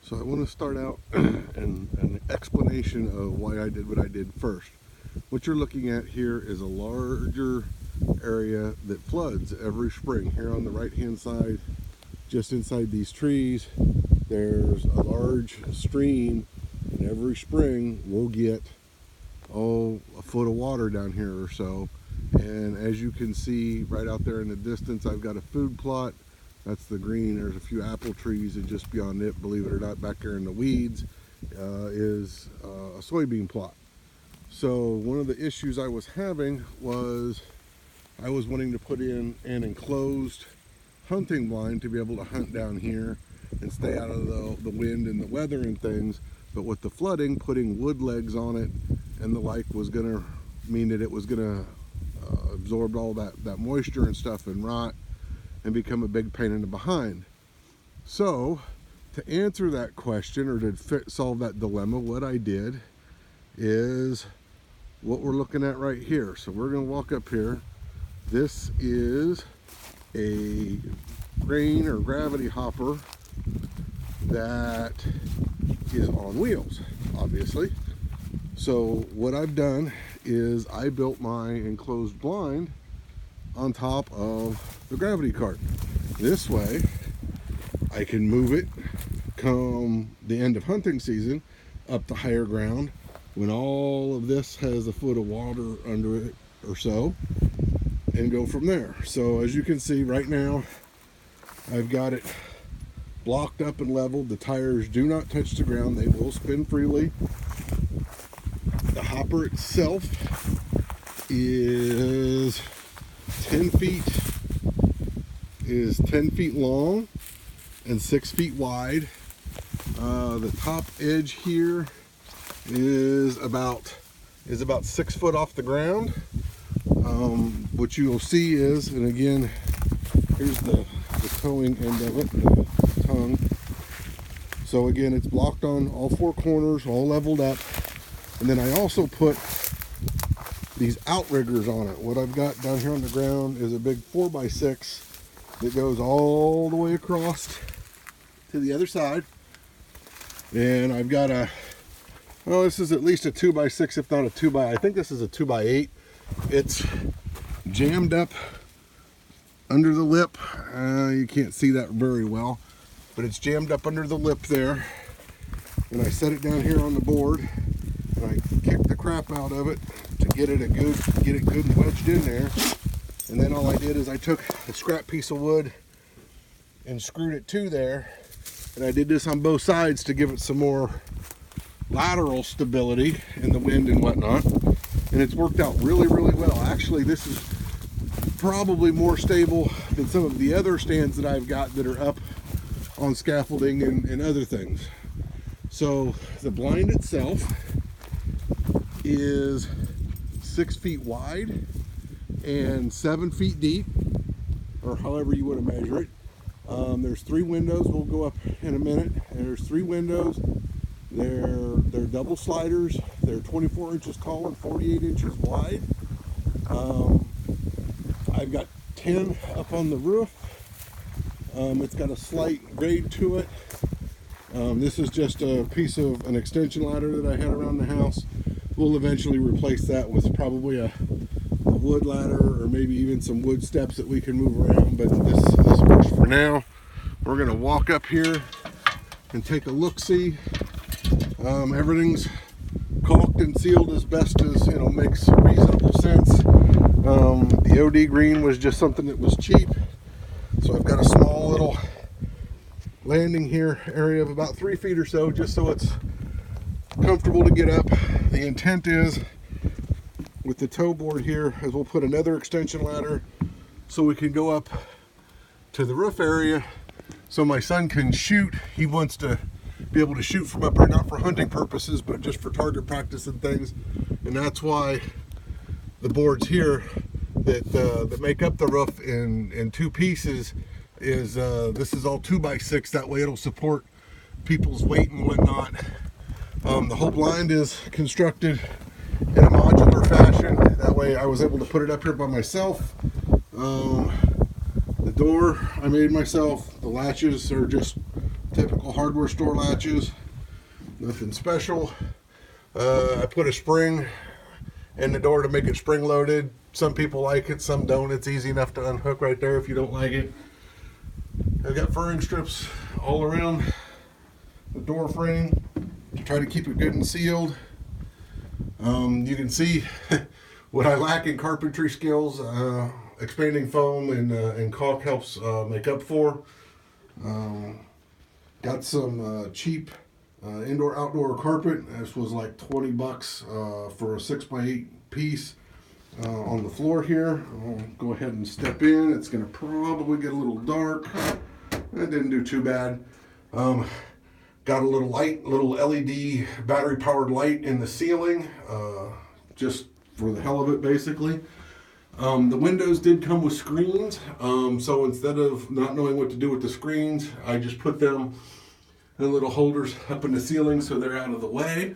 So I want to start out an explanation of why I did what I did first. What you're looking at here is a larger area that floods every spring. Here on the right hand side, just inside these trees, there's a large stream, and every spring we'll get a foot of water down here or so. And as you can see right out there in the distance, I've got a food plot. That's the green. There's a few apple trees, and just beyond it, believe it or not, back there in the weeds, is a soybean plot. So one of the issues I was having was I was wanting to put in an enclosed hunting blind to be able to hunt down here and stay out of the wind and the weather and things. But with the flooding, putting wood legs on it and the like was going to mean that it was going to absorb all that moisture and stuff and rot and become a big pain in the behind. So to answer that question, or to solve that dilemma, what I did is what we're looking at right here. So we're going to walk up here. This is a grain or gravity hopper that is on wheels, obviously. So what I've done is I built my enclosed blind on top of the gravity cart. This way I can move it come the end of hunting season up to higher ground when all of this has a foot of water under it or so, and go from there. So as you can see right now, I've got it blocked up and leveled. The tires do not touch the ground. They will spin freely. The hopper itself is 10 feet long and 6 feet wide. The top edge here is about 6 foot off the ground. What you will see is, and again, here's the towing end of it, the tongue. So again, it's blocked on all four corners, all leveled up. And then I also put these outriggers on it. What I've got down here on the ground is a big 4x6 that goes all the way across to the other side. And I've got this is at least a 2x6, if not a 2x, I think this is a 2x8. It's jammed up under the lip. You can't see that very well, but it's jammed up under the lip there. And I set it down here on the board, and I kicked the crap out of it to get it good and wedged in there. And then all I did is I took a scrap piece of wood and screwed it to there. And I did this on both sides to give it some more lateral stability in the wind and whatnot. And it's worked out really, really well. Actually, this is probably more stable than some of the other stands that I've got that are up on scaffolding and other things. So the blind itself is 6 feet wide and 7 feet deep, or however you want to measure it. There's 3 windows. We'll go up in a minute. And there's 3 windows. They're double sliders. They're 24 inches tall and 48 inches wide. I've got 10 up on the roof. It's got a slight grade to it. This is just a piece of an extension ladder that I had around the house. We'll eventually replace that with probably a wood ladder, or maybe even some wood steps that we can move around, but this works for now. We're going to walk up here and take a look-see. Everything's caulked and sealed as best as makes reasonable sense. The OD green was just something that was cheap, so I've got a small little landing here area of about 3 feet or so, just so it's comfortable to get up. The intent is, with the tow board here, is we'll put another extension ladder so we can go up to the roof area so my son can shoot. He wants to be able to shoot from up there, not for hunting purposes, but just for target practice and things. And that's why the boards here that make up the roof in 2 pieces is this is all 2x6. That way it'll support people's weight and whatnot. The whole blind is constructed in a modular fashion. That way I was able to put it up here by myself. The door I made myself. The latches are just typical hardware store latches. Nothing special. I put a spring in the door to make it spring loaded. Some people like it, some don't. It's easy enough to unhook right there if you don't like it. I've got furring strips all around the door frame to try to keep it good and sealed. You can see what I lack in carpentry skills, expanding foam and caulk helps make up for. Got some cheap indoor-outdoor carpet. This was like $20 for a 6x8 piece on the floor here. I'll go ahead and step in. It's going to probably get a little dark. It didn't do too bad. Got a little light, little LED battery-powered light in the ceiling, just for the hell of it, basically. The windows did come with screens, so instead of not knowing what to do with the screens, I just put them in little holders up in the ceiling so they're out of the way.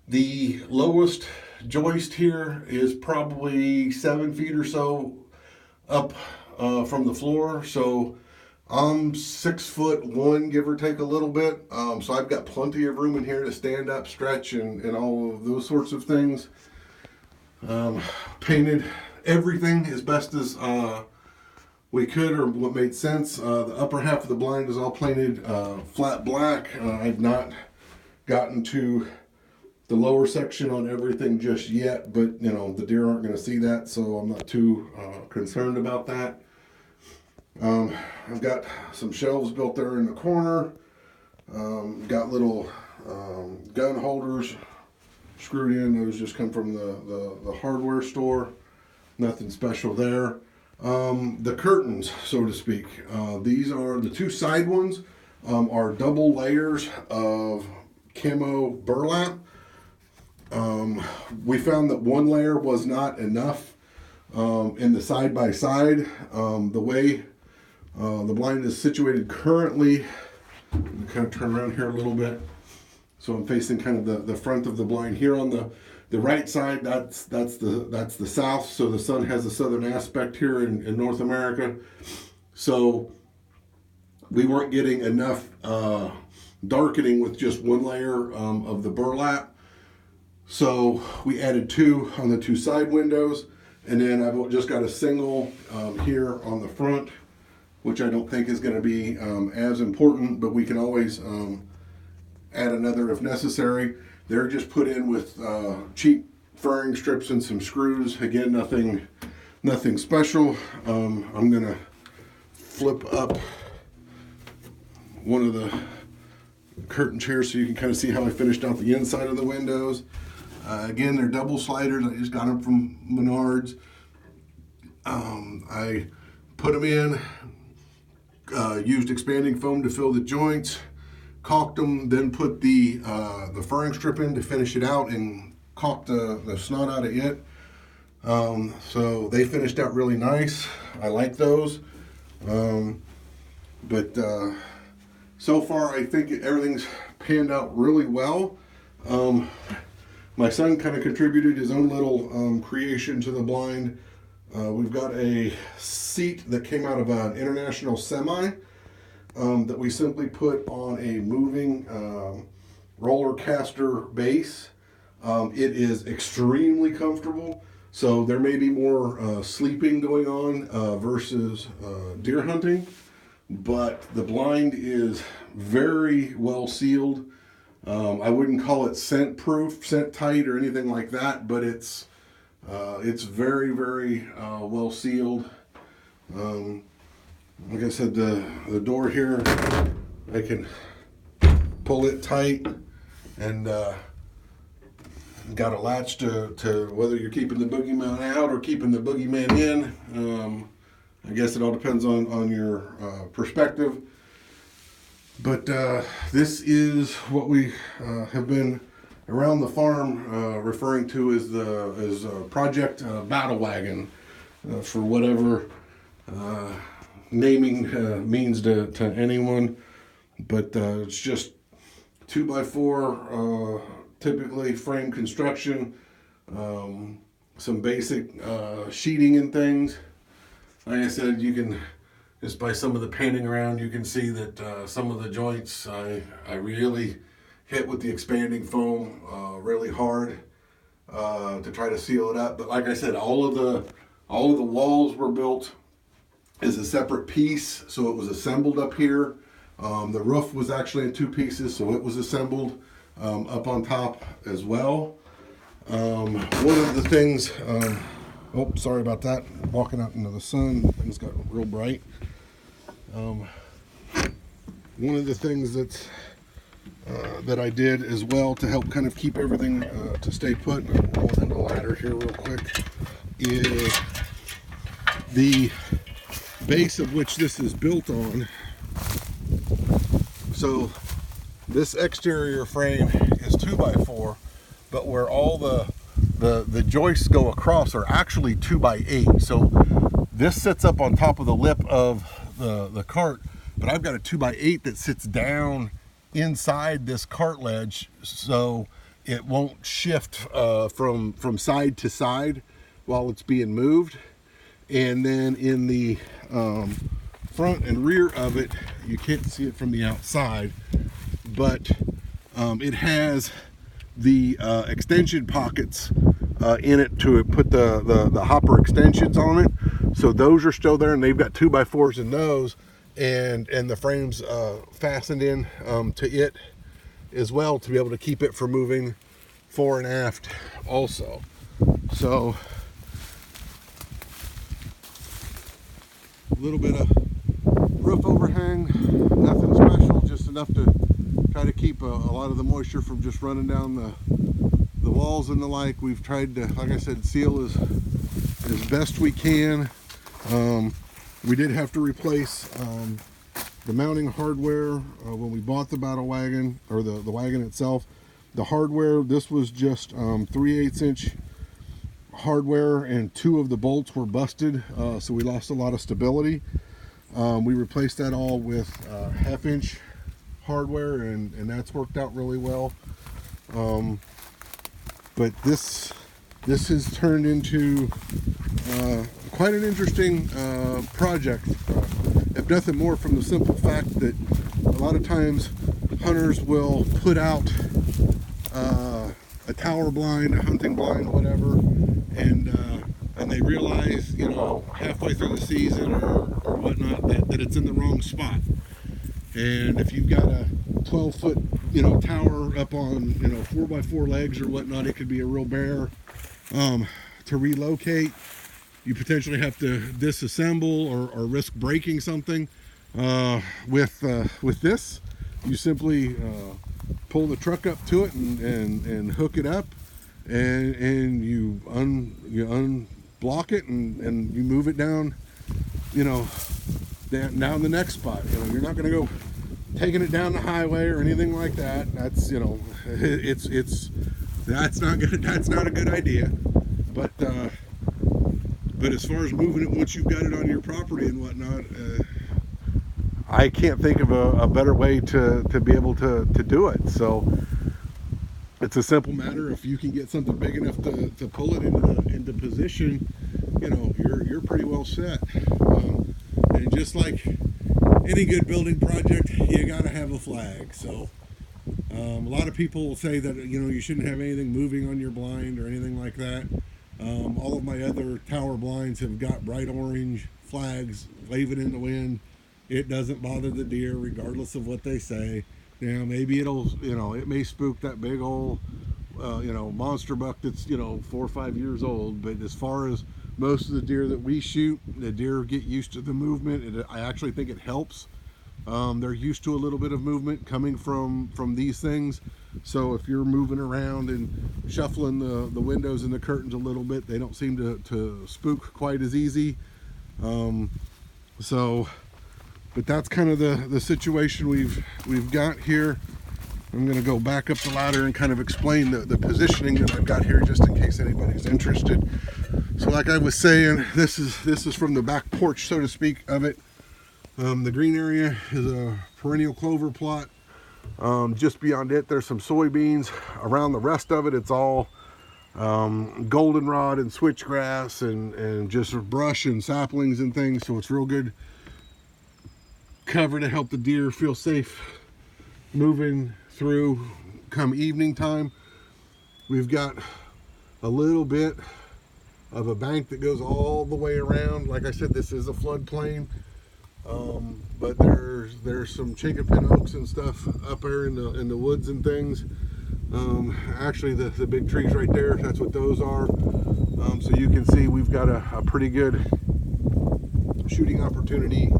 The lowest joist here is probably 7 feet or so up from the floor, so I'm 6'1", give or take a little bit. So I've got plenty of room in here to stand up, stretch, and all of those sorts of things. Painted everything as best as we could, or what made sense. The upper half of the blind is all painted flat black. I've not gotten to the lower section on everything just yet, but you know, the deer aren't going to see that, so I'm not too concerned about that. I've got some shelves built there in the corner. Got little gun holders screwed in. Those just come from the hardware store. Nothing special there. The curtains, so to speak. These are the two side ones, are double layers of camo burlap. We found that one layer was not enough in the side by side. The way the blind is situated currently, I'm going to kind of turn around here a little bit. So I'm facing kind of the front of the blind here on the right side. That's the south. So the sun has a southern aspect here in North America. So we weren't getting enough darkening with just one layer of the burlap. So we added two on the two side windows, and then I've just got a single here on the front, which I don't think is going to be as important, but we can always add another if necessary. They're just put in with cheap furring strips and some screws. Again, nothing special. I'm going to flip up one of the curtain chairs so you can kind of see how I finished out the inside of the windows. Again, they're double sliders. I just got them from Menards. I put them in, used expanding foam to fill the joints, caulked them, then put the furring strip in to finish it out and caulked the snot out of it. So they finished out really nice. I like those. But so far I think everything's panned out really well. My son kind of contributed his own little creation to the blind. We've got a seat that came out of an International Semi that we simply put on a moving roller caster base. It is extremely comfortable. So there may be more sleeping going on versus deer hunting, but the blind is very well sealed. I wouldn't call it scent proof, scent tight, or anything like that, but it's very, very well sealed. Like I said, the door here, I can pull it tight, and got a latch to whether you're keeping the boogeyman out or keeping the boogeyman in. I guess it all depends on your perspective. But this is what we have been around the farm referring to as Project Battle Wagon, for whatever naming means to anyone. But it's just 2x4, typically frame construction, some basic sheeting and things. Like I said, you can Just by some of the painting around, you can see that some of the joints I really hit with the expanding foam really hard to try to seal it up. But like I said, all of the walls were built as a separate piece, so it was assembled up here. The roof was actually in two pieces, so it was assembled up on top as well. One of the things, oh, sorry about that. Walking out into the sun, things got real bright. One of the things that I did as well to help kind of keep everything to stay put, I'm going down the ladder here real quick, is the base of which this is built on. So this exterior frame is 2x4, but where all the joists go across are actually 2x8. So this sits up on top of the lip of the cart, but I've got a 2x8 that sits down inside this cart ledge, so it won't shift from side to side while it's being moved. And then in the front and rear of it, you can't see it from the outside, but it has the extension pockets in it to put the hopper extensions on it. So those are still there, and they've got 2x4s in those, and the frames fastened in to it as well to be able to keep it from moving fore and aft also. So a little bit of roof overhang, nothing special, just enough to try to keep a lot of the moisture from just running down the walls and the like. We've tried to, like I said, seal as best we can. We did have to replace the mounting hardware when we bought the battle wagon, or the wagon itself. The hardware, this was just 3/8 inch hardware, and two of the bolts were busted, so we lost a lot of stability. We replaced that all with 1/2 inch hardware, and that's worked out really well. But this has turned into quite an interesting project, if nothing more from the simple fact that a lot of times hunters will put out a tower blind, a hunting blind, whatever, and they realize, you know, halfway through the season or whatnot that it's in the wrong spot. And if you've got a 12-foot, you know, tower up on, you know, 4x4 legs or whatnot, it could be a real bear to relocate. You potentially have to disassemble or risk breaking something. With this, you simply pull the truck up to it and hook it up, and you unblock it and you move it down, you know, down the next spot. You know, you're not going to go taking it down the highway or anything like that. That's, you know, that's not a good idea. But as far as moving it once you've got it on your property and whatnot, I can't think of a better way to be able to do it. So it's a simple matter. If you can get something big enough to pull it into position, you know, you're pretty well set. And just like any good building project, you got to have a flag. So a lot of people will say that, you know, you shouldn't have anything moving on your blind or anything like that. All of my other tower blinds have got bright orange flags waving in the wind. It doesn't bother the deer regardless of what they say. Now maybe it'll, you know, it may spook that big old you know, monster buck that's, you know, 4 or 5 years old. But as far as most of the deer that we shoot, the deer get used to the movement. I actually think it helps. They're used to a little bit of movement coming from these things. So if you're moving around and shuffling the windows and the curtains a little bit, they don't seem to spook quite as easy. But that's kind of the situation we've got here. I'm going to go back up the ladder and kind of explain the positioning that I've got here, just in case anybody's interested. So like I was saying, this is from the back porch, so to speak, of it. The green area is a perennial clover plot. Just beyond it, there's some soybeans. Around the rest of it, it's all goldenrod and switchgrass and just brush and saplings and things. So it's real good cover to help the deer feel safe moving through come evening time. We've got a little bit of a bank that goes all the way around. Like I said, this is a floodplain, but there's some chinkapin oaks and stuff up there in the woods and things. Actually, the big trees right there, that's what those are. So you can see we've got a pretty good shooting opportunity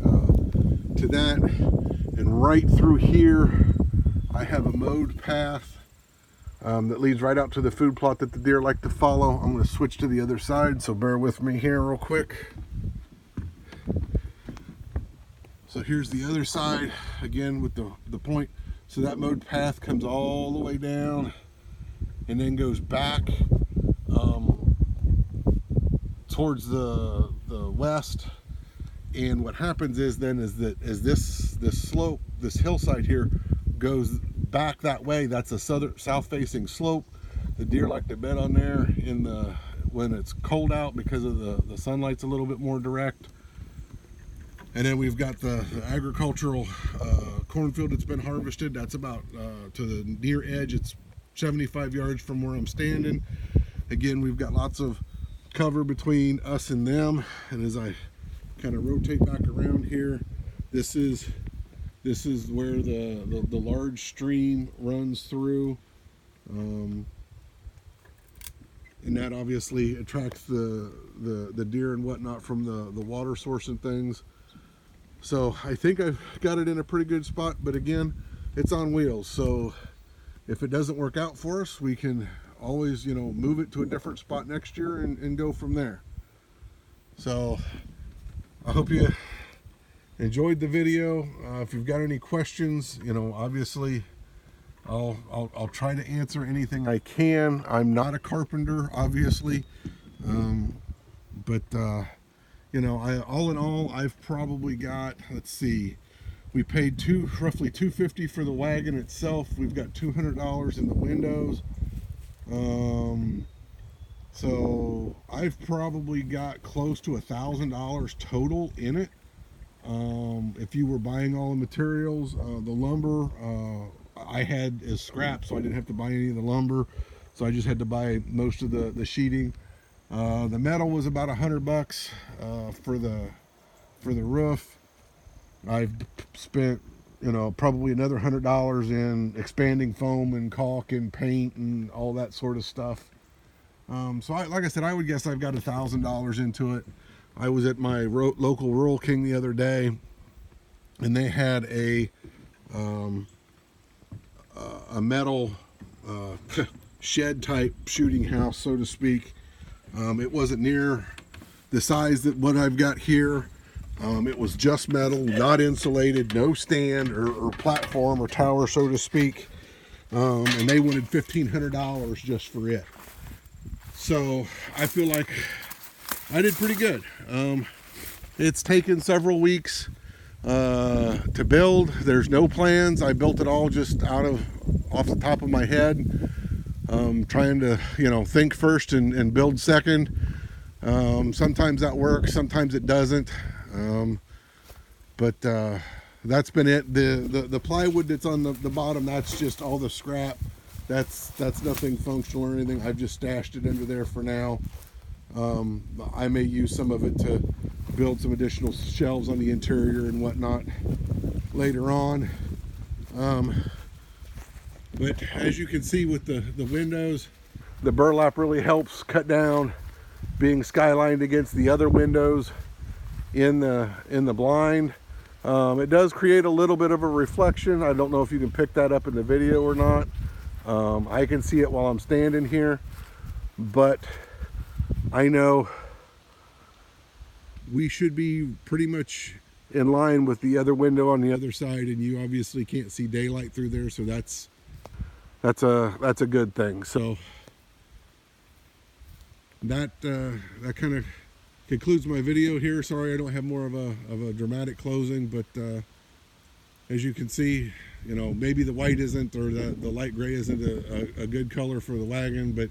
to that. And right through here, I have a mowed path that leads right out to the food plot that the deer like to follow. I'm going to switch to the other side, so bear with me here real quick. So here's the other side, again with the point. So that mowed path comes all the way down and then goes back towards the west. And what happens is this slope, this hillside here, goes back that way. That's a south facing slope. The deer like to bed on there when it's cold out because of the sunlight's a little bit more direct. And then we've got the agricultural cornfield that's been harvested. That's about to the near edge. It's 75 yards from where I'm standing. Again, we've got lots of cover between us and them. And as I kind of rotate back around here, this is where the large stream runs through, and that obviously attracts the deer and whatnot from the water source and things. So I think I've got it in a pretty good spot, but again, it's on wheels. So if it doesn't work out for us, we can always, move it to a different spot next year and go from there. So I hope you enjoyed the video. If you've got any questions, obviously I'll try to answer anything I can. I'm not a carpenter, obviously, but all in all, I've probably got, let's see, we paid roughly $250 for the wagon itself. We've got $200 in the windows. So I've probably got close to $1,000 total in it. If you were buying all the materials, the lumber, I had as scrap, so I didn't have to buy any of the lumber. So I just had to buy most of the sheeting. The metal was about $100 for the roof. I've spent, probably another $100 in expanding foam and caulk and paint and all that sort of stuff. So like I said, I would guess I've got $1,000 into it. I was at my local Rural King the other day, and they had a metal shed type shooting house, so to speak. It wasn't near the size that what I've got here. It was just metal, not insulated, no stand or platform or tower, so to speak. And they wanted $1,500 just for it. So I feel like I did pretty good. It's taken several weeks to build. There's no plans. I built it all just off the top of my head. Trying to, think first and build second. Sometimes that works, sometimes it doesn't. But that's been it. The plywood that's on the bottom, that's just all the scrap. That's nothing functional or anything. I've just stashed it under there for now. I may use some of it to build some additional shelves on the interior and whatnot later on. But as you can see with the windows, the burlap really helps cut down being skylined against the other windows in the blind. It does create a little bit of a reflection. I don't know if you can pick that up in the video or not. I can see it while I'm standing here, but I know we should be pretty much in line with the other window on the other side, and you obviously can't see daylight through there, so that's a good thing. So that kind of concludes my video here. Sorry I don't have more of a dramatic closing, but as you can see, maybe the white isn't, or the light gray isn't a good color for the wagon, but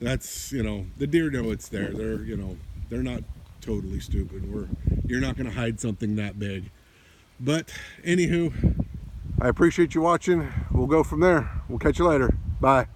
that's, the deer know it's there. They're not totally stupid. You're not going to hide something that big. But anywho, I appreciate you watching. We'll go from there. We'll catch you later. Bye.